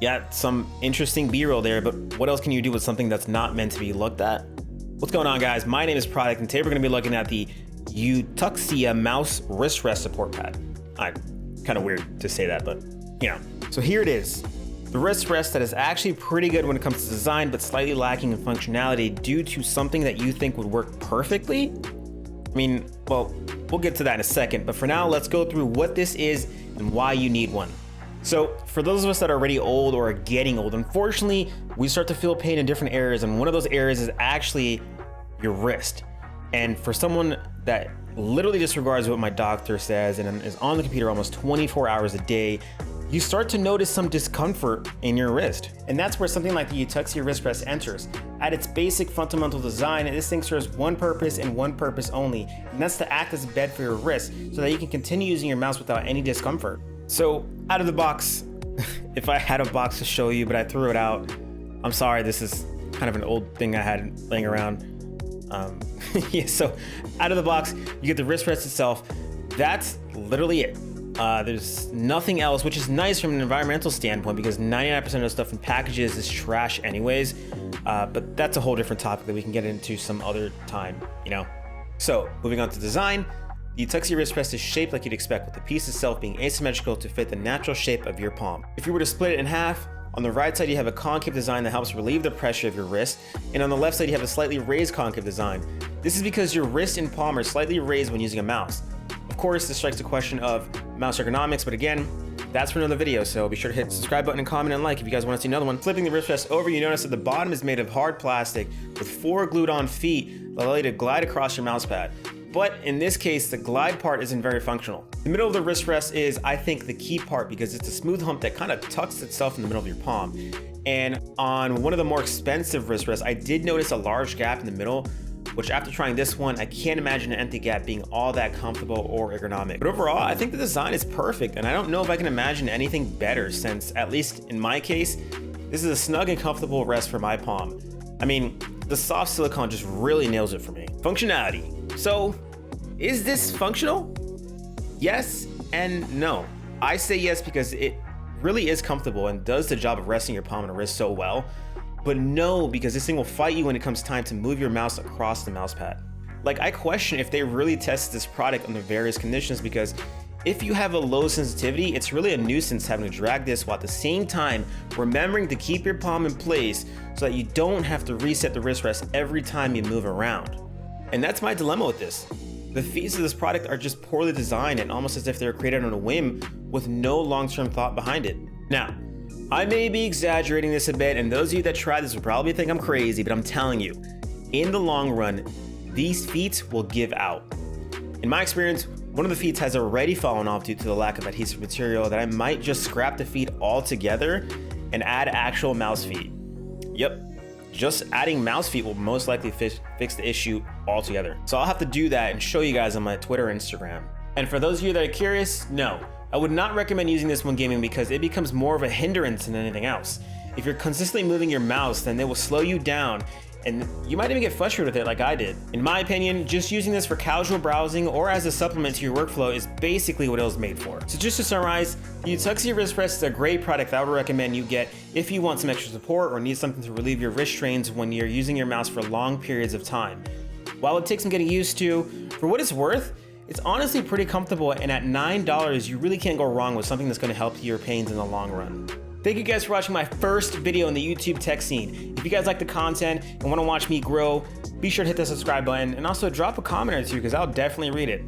Yeah, some interesting B-roll there, but what else can you do with something that's not meant to be looked at? What's going on, guys? My name is Product, and today we're going to be looking at the Eutuxia mouse wrist rest support pad. Kind of weird to say that, but you know. So here it is. The wrist rest that is actually pretty good when it comes to design, but slightly lacking in functionality due to something that you think would work perfectly. I mean, well, we'll get to that in a second, but for now, let's go through what this is and why you need one. So for those of us that are already old or are getting old, unfortunately, we start to feel pain in different areas, and one of those areas is actually your wrist. And for someone that literally disregards what my doctor says and is on the computer almost 24 hours a day, you start to notice some discomfort in your wrist. And that's where something like the Eutuxia wrist rest enters. At its basic fundamental design, this thing serves one purpose and one purpose only, and that's to act as a bed for your wrist so that you can continue using your mouse without any discomfort. So out of the box, if I had a box to show you, but I threw it out, I'm sorry, this is kind of an old thing I had laying around. Yeah, so out of the box, you get the wrist rest itself. That's literally it. There's nothing else, which is nice from an environmental standpoint because 99% of the stuff in packages is trash anyways. But that's a whole different topic that we can get into some other time, you know? So moving on to design, the Eutuxia wrist rest is shaped like you'd expect, with the piece itself being asymmetrical to fit the natural shape of your palm. If you were to split it in half, on the right side you have a concave design that helps relieve the pressure of your wrist, and on the left side you have a slightly raised concave design. This is because your wrist and palm are slightly raised when using a mouse. Of course, this strikes the question of mouse ergonomics, but again, that's for another video, so be sure to hit the subscribe button and comment and like if you guys want to see another one. Flipping the wrist rest over, you notice that the bottom is made of hard plastic with 4 glued on feet that allow you to glide across your mouse pad. But in this case, the glide part isn't very functional. The middle of the wrist rest is, I think, the key part because it's a smooth hump that kind of tucks itself in the middle of your palm. And on one of the more expensive wrist rests, I did notice a large gap in the middle, which after trying this one, I can't imagine an empty gap being all that comfortable or ergonomic. But overall, I think the design is perfect, and I don't know if I can imagine anything better since, at least in my case, this is a snug and comfortable rest for my palm. I mean, the soft silicone just really nails it for me. Functionality. So, is this functional? Yes and no. I say yes because it really is comfortable and does the job of resting your palm and wrist so well. But no, because this thing will fight you when it comes time to move your mouse across the mouse pad. Like, I question if they really tested this product under various conditions, because if you have a low sensitivity, it's really a nuisance having to drag this while at the same time remembering to keep your palm in place so that you don't have to reset the wrist rest every time you move around. And that's my dilemma with this. The features of this product are just poorly designed and almost as if they were created on a whim with no long-term thought behind it. Now, I may be exaggerating this a bit, and those of you that try this will probably think I'm crazy, but I'm telling you, in the long run, these feet will give out. In my experience, one of the feet has already fallen off due to the lack of adhesive material that I might just scrap the feet altogether and add actual mouse feet. Yep, just adding mouse feet will most likely fix the issue altogether. So I'll have to do that and show you guys on my Twitter and Instagram. And for those of you that are curious, no, I would not recommend using this when gaming because it becomes more of a hindrance than anything else. If you're consistently moving your mouse, then they will slow you down and you might even get frustrated with it like I did. In my opinion, just using this for casual browsing or as a supplement to your workflow is basically what it was made for. So just to summarize, the Eutuxia wrist rest is a great product that I would recommend you get if you want some extra support or need something to relieve your wrist strains when you're using your mouse for long periods of time. While it takes some getting used to, for what it's worth, it's honestly pretty comfortable, and at $9, you really can't go wrong with something that's going to help your pains in the long run. Thank you guys for watching my first video in the YouTube tech scene. If you guys like the content and want to watch me grow, be sure to hit the subscribe button and also drop a comment or two because I'll definitely read it.